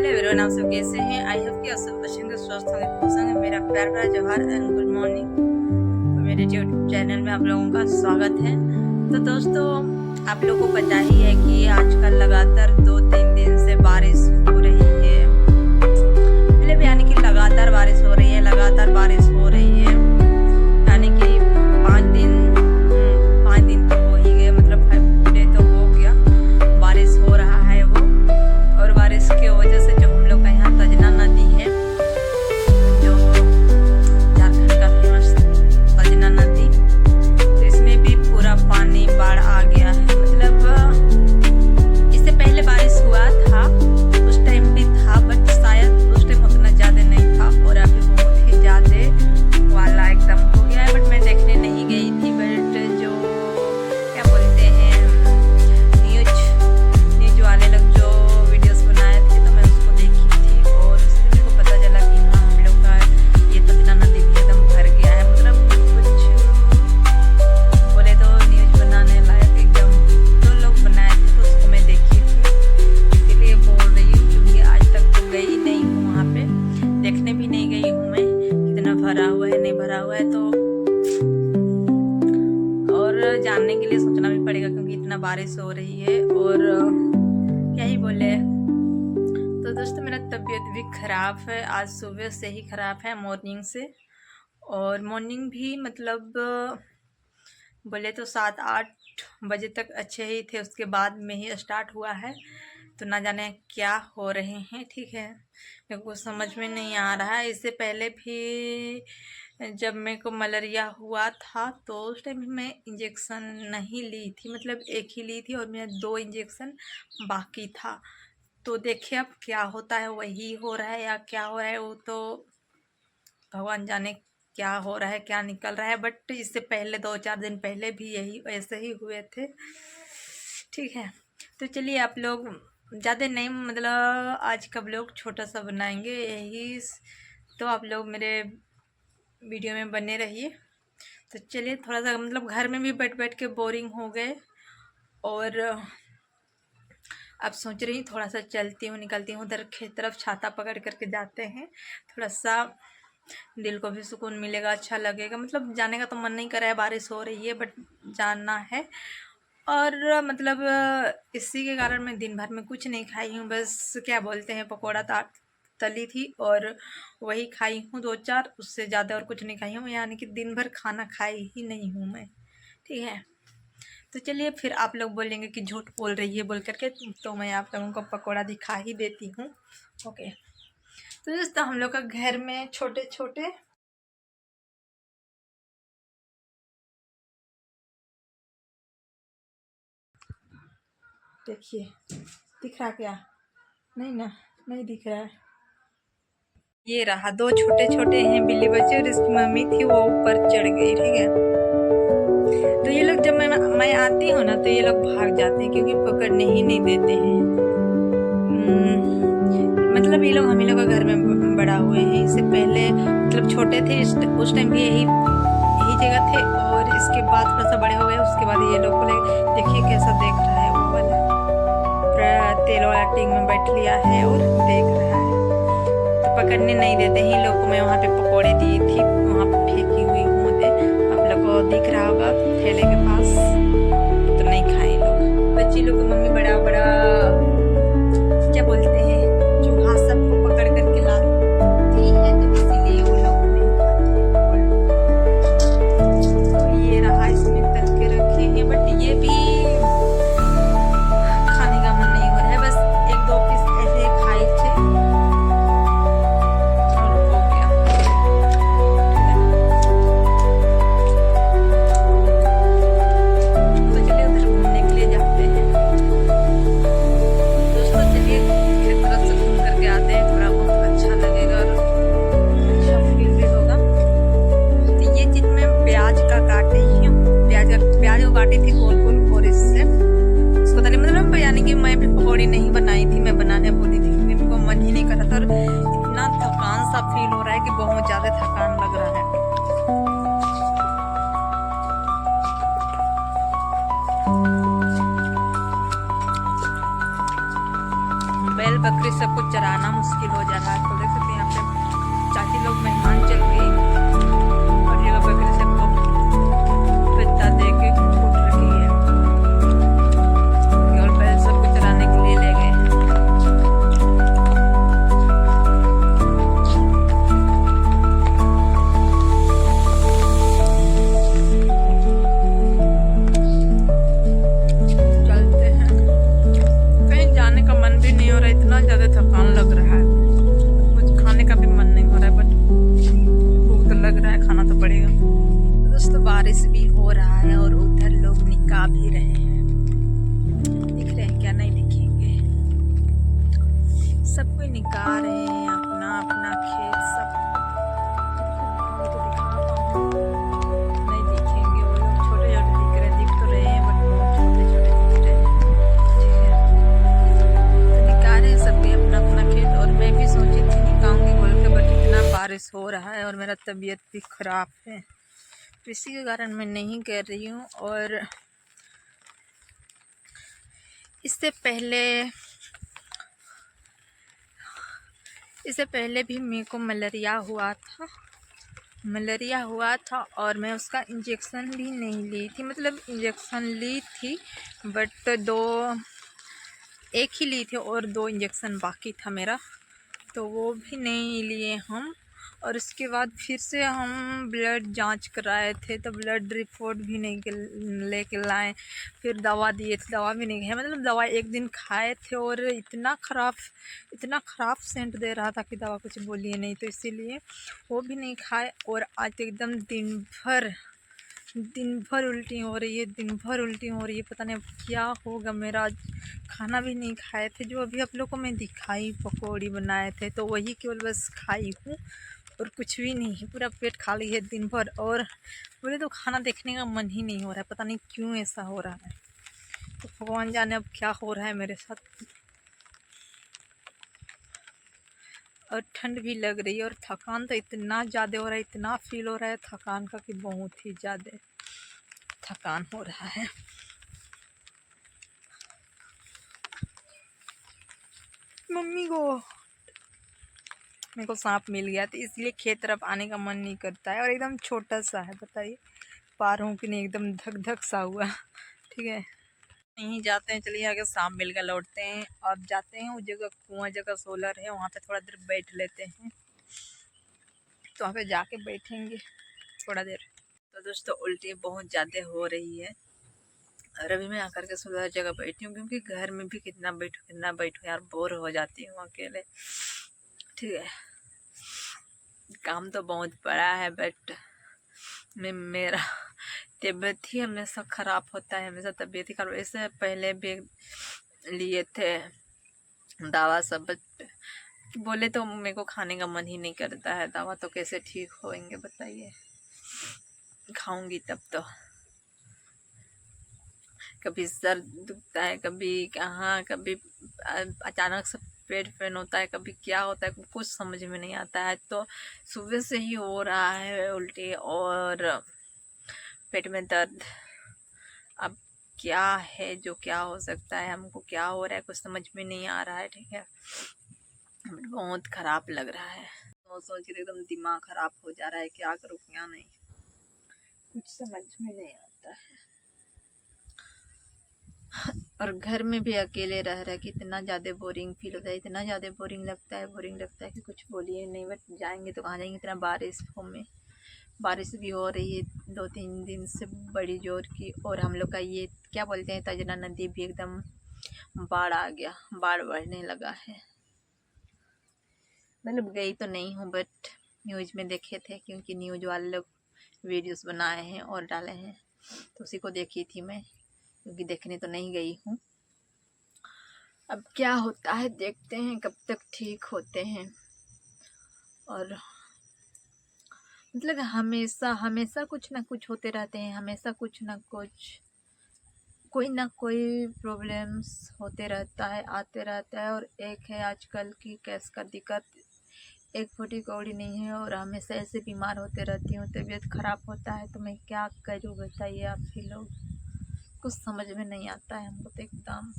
Hello everyone, आप सब कैसे हैं? आई होप कि आप सब अच्छे होंगे, स्वस्थ होंगे, खुश होंगे। मेरा प्यार भरा जोहार एंड गुड मॉर्निंग। तो मेरे यूट्यूब चैनल में आप लोगों का स्वागत है। तो दोस्तों, आप लोगों को पता ही है कि आजकल लगातार 2-3 दिन से बारिश हो रही है। मतलब यानी कि लगातार बारिश हो रही है, लगातार बारिश हो रही है। यानी कि 5 दिन तो हो ही गए, मतलब 5 डे तो हो गया बारिश हो रहा है वो। और बारिश की वजह से जो हम लोग का यहाँ तजना नदी है, जो झारखंड का फेमस तजना नदी, तो इसमें भी पूरा पानी बाढ़ आ गया है। मतलब इससे पहले बारिश हुआ था, उस टाइम भी था, बट शायद उस टाइम उतना ज़्यादा नहीं था। और अभी बहुत ही ज़्यादा वाला एकदम हो गया है। बट मैं देखने नहीं गई थी, बट जो क्या बोलते हैं न्यूज वाले लोग जो वीडियोस बनाए थे, तो मैं उसको देखी थी। और उससे मेरे को पता चला कि हाँ, हम लोग का ये तजना नदी भी एकदम भर गया है। मतलब कुछ बोले तो न्यूज बनाने लायक एकदम जो लोग बनाए थे, तो उसको मैं देखी थी, इसीलिए बोल रही हूँ। क्योंकि आज तक तो गई नहीं हूँ वहाँ पे, देखने भी नहीं गई हूँ मैं कितना भरा हुआ है, नहीं भरा हुआ है। तो और जानने के लिए सोचना भी पड़ेगा, क्योंकि इतना बारिश हो रही है। और क्या ही बोले। तो दोस्तों, मेरा तबीयत भी ख़राब है, आज सुबह से ही ख़राब है, मॉर्निंग से। और मॉर्निंग भी मतलब बोले तो 7-8 बजे तक अच्छे ही थे, उसके बाद में ही स्टार्ट हुआ है। तो ना जाने क्या हो रहे हैं, ठीक है, मेरे को समझ में नहीं आ रहा है। इससे पहले भी जब मेरे को मलेरिया हुआ था, तो उस टाइम भी मैं इंजेक्शन नहीं ली थी, मतलब एक ही ली थी और मेरा 2 इंजेक्शन बाकी था। तो देखिए अब क्या होता है, वही हो रहा है या क्या हो रहा है, वो तो भगवान जाने क्या हो रहा है, क्या निकल रहा है। बट इससे पहले 2-4 दिन पहले भी यही ऐसे ही हुए थे, ठीक है। तो चलिए, आप लोग ज़्यादा नहीं, मतलब आज का ब्लॉग छोटा सा बनाएंगे यही, तो आप लोग मेरे वीडियो में बने रहिए। तो चलिए, थोड़ा सा मतलब घर में भी बैठ बैठ के बोरिंग हो गए, और अब सोच रही हूँ थोड़ा सा चलती हूँ, निकलती हूँ उधर खेत तरफ, छाता पकड़ करके जाते हैं, थोड़ा सा दिल को भी सुकून मिलेगा, अच्छा लगेगा। मतलब जाने का तो मन नहीं कर रहा है, बारिश हो रही है, बट जाना है। और मतलब इसी के कारण मैं दिन भर में कुछ नहीं खाई हूँ, बस क्या बोलते हैं पकौड़ा तली थी और वही खाई हूँ 2-4, उससे ज़्यादा और कुछ नहीं खाई हूँ। यानी कि दिन भर खाना खाई ही नहीं हूँ मैं, ठीक है। तो चलिए, फिर आप लोग बोलेंगे कि झूठ बोल रही है बोल करके, तो मैं आप लोगों को पकौड़ा दिखा ही देती हूँ, ओके। तो दोस्तों, हम लोग का घर में छोटे छोटे देखिए, दिख रहा क्या? नहीं ना, नहीं दिख रहा है। ये रहा, 2 छोटे छोटे हैं बिल्ली बच्चे, और इसकी मम्मी थी वो ऊपर चढ़ गई, ठीक है। तो ये लोग जब मैं आती हूँ ना, तो ये लोग भाग जाते हैं, क्योंकि पकड़ने ही नहीं देते हैं। मतलब ये लोग हम ही लोग का घर में बड़ा हुए हैं। इससे पहले मतलब छोटे थे, उस टाइम भी यही जगह थे, और इसके बाद थोड़ा सा बड़े हो गए, उसके बाद ये लोग को देखिए कैसा देख रहा है, वो वाला पूरा तेल वाला टिंग में बैठ लिया है और देख रहा है। तो पकड़ने नहीं देते ही लोग को। मैं वहाँ पे पकौड़े दी थी, वहाँ पे फेंकी हुई हूँ, आप लोग को दिख रहा होगा ठेले के पास, तो नहीं खाए लोग। बच्ची लोग को मम्मी बड़ा बड़ा क्या बोलते हैं, चूहा सबको पकड़ करके लाती है, तो इसीलिए वो लोग नहीं खाते। तो ये रहा, इसमें तल के रखे हैं, बट ये भी खाने का मन नहीं हो रहा है। बस 1-2 पीस ऐसे खाए थे और हो गया। तो चलिए उधर घूमने के लिए जाते हैं दोस्तों। चलिए खेत तरफ से घूम करके आते हैं, थोड़ा बहुत अच्छा लगेगा और अच्छा फील भी होगा। तो ये चीज मैं प्याज का काट रही हूँ, प्याज को काटी थी गोल गोल, और इससे उसको तली, मतलब यानी कि मैं पकौड़ी नहीं बनाई थी, मैं बनाने बोली थी, क्योंकि मेरे को मन ही नहीं कर रहा था। और इतना थकान सा फील हो रहा है कि बहुत ज़्यादा थकान लग रहा है। बैल बकरी फिर सबको चराना मुश्किल हो जा रहा है। तो देख सकते हैं यहाँ पे चाची लोग मेहमान चल गई और ये लोग बकरी सबको पिता दे के उठ रखी है और पहले सबको चराने के लिए ले गए। चलते हैं, कहीं जाने का मन भी नहीं हो रहा, इतना ज्यादा थकान लग रहा है, कुछ खाने का भी मन नहीं हो रहा है, बट भूख तो लग रहा है, खाना तो पड़ेगा। तो दोस्तों बारिश भी हो रहा है और उधर लोग निकाह भी रहे हैं, दिख रहे हैं क्या? नहीं दिखेंगे, सब कोई निकाह रहे हैं, अपना अपना खेत सब तो दिखाता हूँ, नहीं दिखेंगे वो लोग, छोटे छोटे दिख रहे हैं, दिख तो रहे हैं बट बहुत छोटे छोटे दिख रहे हैं, ठीक है। तो निकाह रहे हैं सबके अपना अपना खेत, और मैं भी सोची थी निकाहूंगी बोल के, बट इतना बारिश हो रहा है और मेरा तबीयत भी खराब है, तो इसी के कारण मैं नहीं कर रही हूँ। और इससे पहले भी मेरे को मलेरिया हुआ था और मैं उसका इंजेक्शन भी नहीं ली थी, मतलब इंजेक्शन ली थी बट एक ही ली थी और 2 इंजेक्शन बाकी था मेरा, तो वो भी नहीं लिए हम। और उसके बाद फिर से हम ब्लड जांच कराए थे, तो ब्लड रिपोर्ट भी नहीं लेके लाए, फिर दवा दिए थे, दवा भी नहीं खाए, मतलब दवा एक दिन खाए थे और इतना ख़राब सेंट दे रहा था कि दवा कुछ बोलिए नहीं, तो इसीलिए वो भी नहीं खाए। और आज एकदम दिन भर उल्टी हो रही है, पता नहीं अब क्या होगा मेरा। आज खाना भी नहीं खाए थे, जो अभी आप लोग को मैं दिखाई, पकौड़ी बनाए थे तो वही केवल बस खाई हूँ और कुछ भी नहीं, पूरा पेट खाली है दिन भर, और बोले तो खाना देखने का मन ही नहीं हो रहा है, पता नहीं क्यों ऐसा हो रहा है, तो भगवान जाने अब क्या हो रहा है मेरे साथ। और ठंड भी लग रही है और थकान तो इतना ज़्यादा हो रहा है, इतना फील हो रहा है थकान का कि बहुत ही ज़्यादा थकान हो रहा है। मम्मी को मेरे को सांप मिल गया तो इसलिए खेत तरफ आने का मन नहीं करता है, और एकदम छोटा सा है, बताइए पार हूँ कि नहीं, एकदम धक धक सा हुआ, ठीक है। नहीं जाते हैं, चलिए आगे सांप मिल गया, लौटते हैं। अब जाते हैं उस जगह, कुआं जगह सोलर है वहाँ पे थोड़ा देर बैठ लेते हैं, तो वहाँ पे जाके बैठेंगे थोड़ा देर। तो दोस्तों उल्टी बहुत ज़्यादा हो रही है और अभी मैं आकर के सोलर जगह बैठी हूँ, क्योंकि घर में भी कितना बैठूँ यार, बोर हो जाती हूँ अकेले, ठीक है। काम तो बहुत बड़ा है बट मेरा तबीयत ही हमेशा ख़राब होता है, हमेशा तबीयत ही खराब। इससे पहले भी लिए थे दवा सब, बोले तो मेरे को खाने का मन ही नहीं करता है, दवा तो कैसे ठीक होएंगे बताइए, खाऊंगी तब तो। कभी सर दुखता है, कभी कहाँ, कभी अचानक से पेट पेन होता है, कभी क्या होता है कुछ समझ में नहीं आता है। तो सुबह से ही हो रहा है उल्टी और पेट में दर्द, अब क्या है, जो क्या हो सकता है, हमको क्या हो रहा है कुछ समझ में नहीं आ रहा है, ठीक है। बहुत ख़राब लग रहा है, सोच के एकदम दिमाग ख़राब हो जा रहा है, क्या करूँ क्या नहीं, कुछ समझ में नहीं आता है। और घर में भी अकेले रह के इतना ज़्यादा बोरिंग फील होता है, इतना ज़्यादा बोरिंग लगता है कि कुछ बोलिए नहीं। बट जाएंगे तो कहाँ जाएंगे, इतना बारिश भी हो रही है 2-3 दिन से बड़ी जोर की, और हम लोग का ये क्या बोलते हैं तजना नदी भी एकदम बाढ़ आ गया, बाढ़ बढ़ने लगा है। मतलब गई तो नहीं हूँ बट न्यूज़ में देखे थे, क्योंकि न्यूज़ वाले लोग वीडियोस बनाए हैं और डाले हैं, तो उसी को देखी थी मैं, क्योंकि देखने तो नहीं गई हूँ। अब क्या होता है देखते हैं, कब तक ठीक होते हैं। और मतलब हमेशा कुछ ना कुछ होते रहते हैं, हमेशा कुछ ना कुछ, कोई ना कोई प्रॉब्लम्स होते रहता है, आते रहता है। और एक है आजकल की कैस का दिक्कत, एक फूटी कौड़ी नहीं है, और हमेशा ऐसे बीमार होते रहती हूँ, तबीयत ख़राब होता है, तो मैं क्या करूँ बताइए आप ही लोग, कुछ समझ में नहीं आता है हमको तो एकदम।